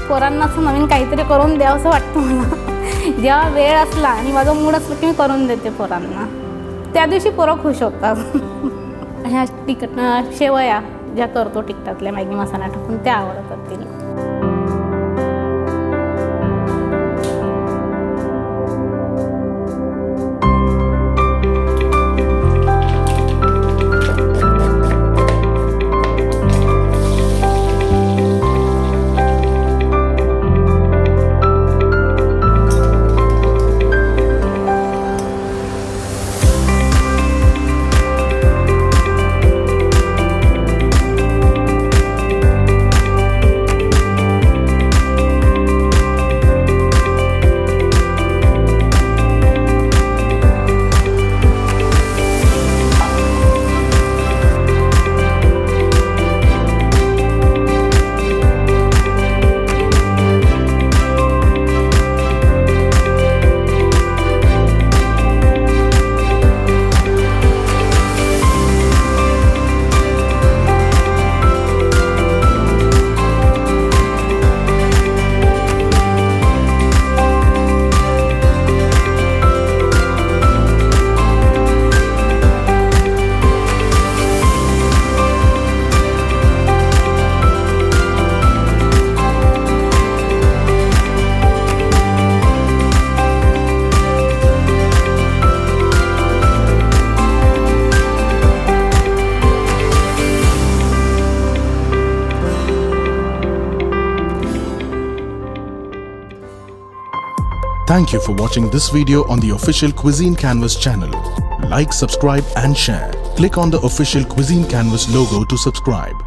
पोरांना असं नवीन काहीतरी करून द्यावं असं वाटतं मला. जेव्हा वेळ असला आणि माझा मूड असला की मी करून देते पोरांना. त्या दिवशी पोरं खुश होतात. ह्या शेवया ज्या करतो तिखटातल्या मॅगी मसाला टाकून त्या आवडतात तिला. Thank you for watching this video on the official Cuisine Canvas channel. Like, subscribe and share. Click on the official Cuisine Canvas logo to subscribe.